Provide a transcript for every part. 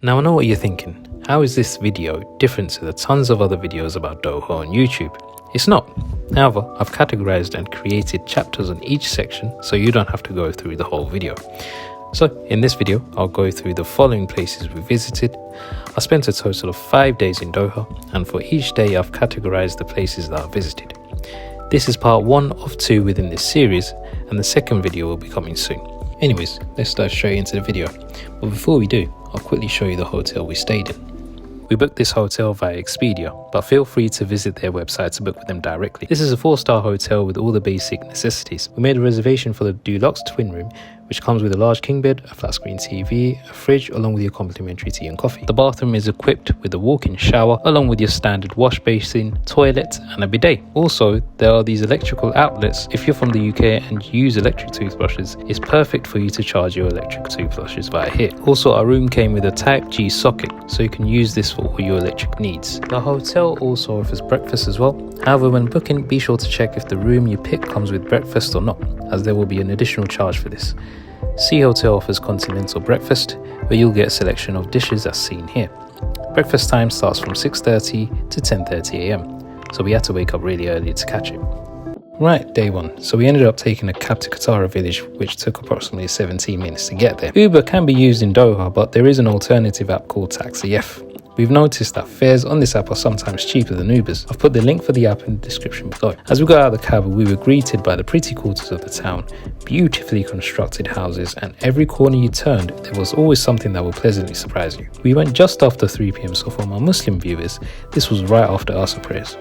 Now I know what you're thinking. How is this video different to the tons of other videos about Doha on YouTube? It's not. However, I've categorized and created chapters on each section so you don't have to go through the whole video. So in this video, I'll go through the following places we visited. I spent a total of 5 days in Doha, and for each day I've categorized the places that I visited. This is part 1 of 2 within this series, and the second video will be coming soon. Anyways, let's dive straight into the video. But before we do, I'll quickly show you the hotel we stayed in. We booked this hotel via Expedia, but feel free to visit their website to book with them directly. This is a 4-star hotel with all the basic necessities. We made a reservation for the deluxe twin room, which comes with a large king bed, a flat screen TV, a fridge, along with your complimentary tea and coffee. The bathroom is equipped with a walk-in shower, along with your standard wash basin, toilet, and a bidet. Also, there are these electrical outlets. If you're from the UK and use electric toothbrushes, it's perfect for you to charge your electric toothbrushes via here. Also, our room came with a Type G socket, so you can use this for all your electric needs. The hotel also offers breakfast as well. However, when booking, be sure to check if the room you pick comes with breakfast or not, as there will be an additional charge for this. C Hotel offers continental breakfast, where you'll get a selection of dishes as seen here. Breakfast time starts from 6:30 to 10:30 AM, so we had to wake up really early to catch it. Right, day 1. So we ended up taking a cab to Katara Village, which took approximately 17 minutes to get there. Uber can be used in Doha, but there is an alternative app called Taxi F. We've noticed that fares on this app are sometimes cheaper than Uber's. I've put the link for the app in the description below. As we got out of the cab, we were greeted by the pretty quarters of the town, beautifully constructed houses, and every corner you turned, there was always something that will pleasantly surprise you. We went just after 3 PM, so for my Muslim viewers, this was right after Asr prayers.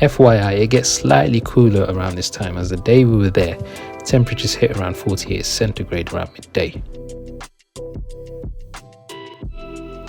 FYI, it gets slightly cooler around this time, as the day we were there, temperatures hit around 48 centigrade around midday.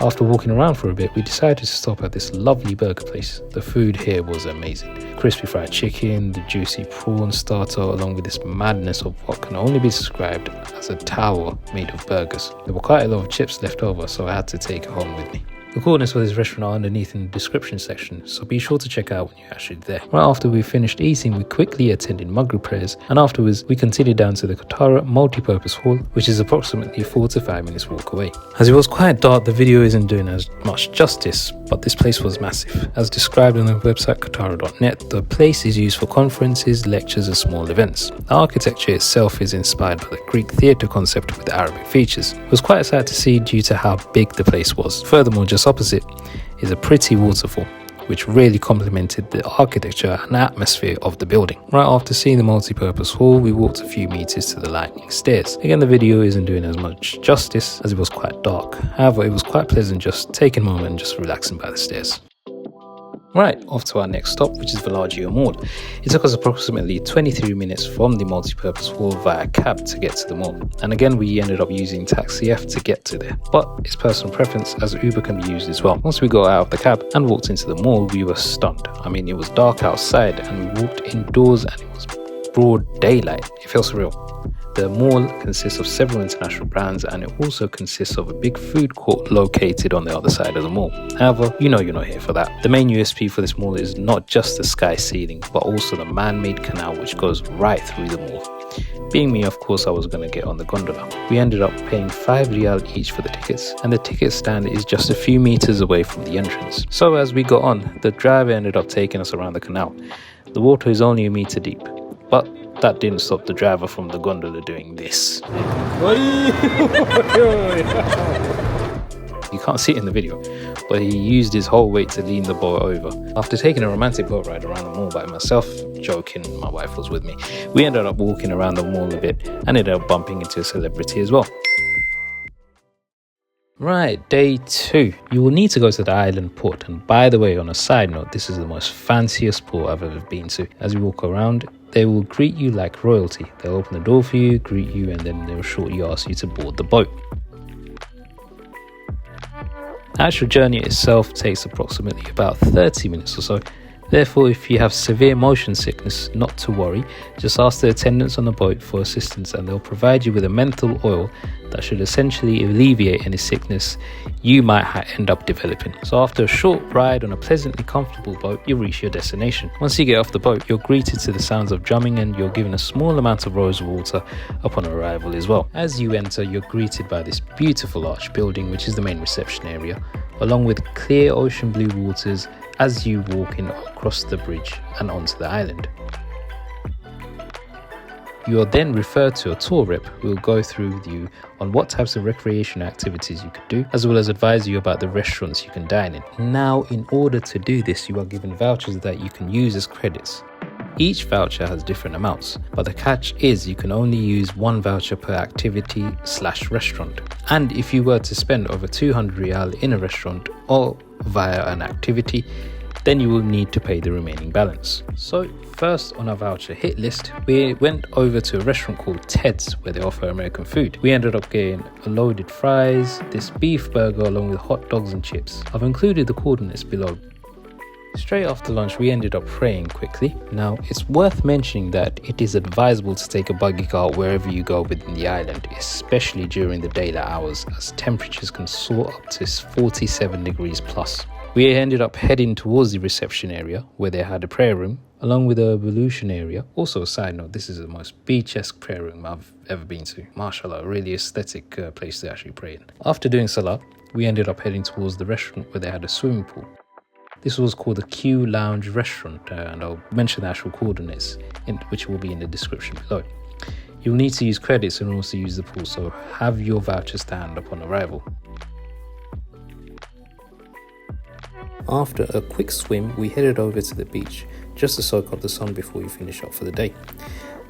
After walking around for a bit, we decided to stop at this lovely burger place. The food here was amazing. Crispy fried chicken, the juicy prawn starter, along with this madness of what can only be described as a tower made of burgers. There were quite a lot of chips left over, so I had to take it home with me. The coordinates for this restaurant are underneath in the description section, so be sure to check out when you're actually there. Right after we finished eating, we quickly attended Maghrib prayers, and afterwards we continued down to the Qatar multi-purpose hall, which is approximately 4 to 5 minutes walk away. As it was quite dark, the video isn't doing as much justice, but this place was massive. As described on the website Qatar.net, the place is used for conferences, lectures, and small events. The architecture itself is inspired by the Greek theatre concept with Arabic features. It was quite a sight to see due to how big the place was. Furthermore, just opposite is a pretty waterfall, which really complemented the architecture and atmosphere of the building. Right after seeing the multi-purpose hall, we walked a few meters to the lightning stairs. Again, the video isn't doing as much justice as it was quite dark. However, it was quite pleasant just taking a moment and just relaxing by the stairs. Right, off to our next stop, which is Villaggio Mall. It took us approximately 23 minutes from the multi-purpose hall via cab to get to the mall. And again, we ended up using Taxi F to get to there. But it's personal preference, as Uber can be used as well. Once we got out of the cab and walked into the mall, we were stunned. I mean, it was dark outside and we walked indoors and it was broad daylight. It felt surreal. The mall consists of several international brands, and it also consists of a big food court located on the other side of the mall. However, you know you're not here for that. The main USP for this mall is not just the sky ceiling, but also the man-made canal which goes right through the mall. Being me, of course, I was going to get on the gondola. We ended up paying 5 riyal each for the tickets, and the ticket stand is just a few meters away from the entrance. So as we got on, the driver ended up taking us around the canal. The water is only a meter deep, but that didn't stop the driver from the gondola doing this. You can't see it in the video, but he used his whole weight to lean the boat over. After taking a romantic boat ride around the mall by myself, joking, my wife was with me, we ended up walking around the mall a bit and ended up bumping into a celebrity as well. Right, day 2. You will need to go to the island port, and by the way, on a side note, this is the most fanciest port I've ever been to. As you walk around, they will greet you like royalty. They'll open the door for you, greet you, and then they'll shortly ask you to board the boat. The actual journey itself takes approximately about 30 minutes or so. Therefore, if you have severe motion sickness, not to worry, just ask the attendants on the boat for assistance and they'll provide you with a menthol oil that should essentially alleviate any sickness you might end up developing. So after a short ride on a pleasantly comfortable boat, you reach your destination. Once you get off the boat, you're greeted to the sounds of drumming and you're given a small amount of rose water upon arrival as well. As you enter, you're greeted by this beautiful arch building, which is the main reception area, along with clear ocean blue waters as you walk in across the bridge and onto the island. You are then referred to a tour rep who will go through with you on what types of recreational activities you could do, as well as advise you about the restaurants you can dine in. Now, in order to do this, you are given vouchers that you can use as credits. Each voucher has different amounts, but the catch is you can only use one voucher per activity/restaurant. And if you were to spend over 200 Riyal in a restaurant or via an activity, then you will need to pay the remaining balance. So first on our voucher hit list, we went over to a restaurant called Ted's where they offer American food. We ended up getting a loaded fries, this beef burger along with hot dogs and chips. I've included the coordinates below. Straight after lunch, we ended up praying quickly. Now, it's worth mentioning that it is advisable to take a buggy car wherever you go within the island, especially during the daylight hours, as temperatures can soar up to 47 degrees plus. We ended up heading towards the reception area where they had a prayer room, along with a ablution area. Also, a side note, this is the most beach-esque prayer room I've ever been to. Mashallah, a really aesthetic place to actually pray in. After doing salah, we ended up heading towards the restaurant where they had a swimming pool. This was called the Q Lounge Restaurant, and I'll mention the actual coordinates, which will be in the description below. You'll need to use credits and also use the pool, so have your vouchers to hand upon arrival. After a quick swim, we headed over to the beach just to soak up the sun before we finish up for the day.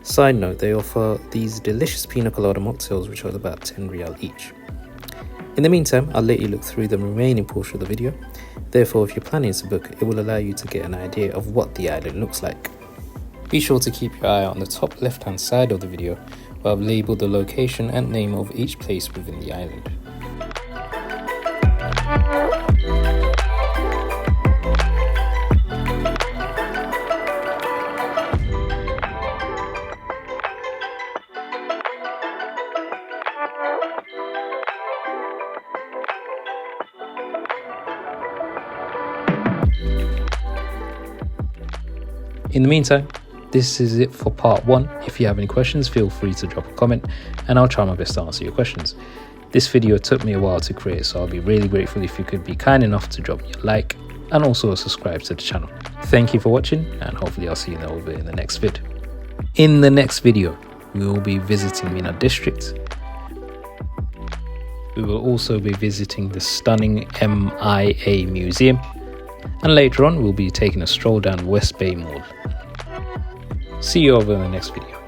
Side note, they offer these delicious pina colada mocktails which are about 10 Riyal each. In the meantime, I'll let you look through the remaining portion of the video. Therefore, if you're planning to book, it will allow you to get an idea of what the island looks like. Be sure to keep your eye on the top left hand side of the video where I've labelled the location and name of each place within the island. In the meantime, this is it for part 1. If you have any questions, feel free to drop a comment and I'll try my best to answer your questions. This video took me a while to create, so I'll be really grateful if you could be kind enough to drop me a like and also subscribe to the channel. Thank you for watching and hopefully I'll see you over in the next vid. In the next video, we will be visiting Mina District. We will also be visiting the stunning MIA Museum. And later on, we'll be taking a stroll down West Bay Mall. See you over in the next video.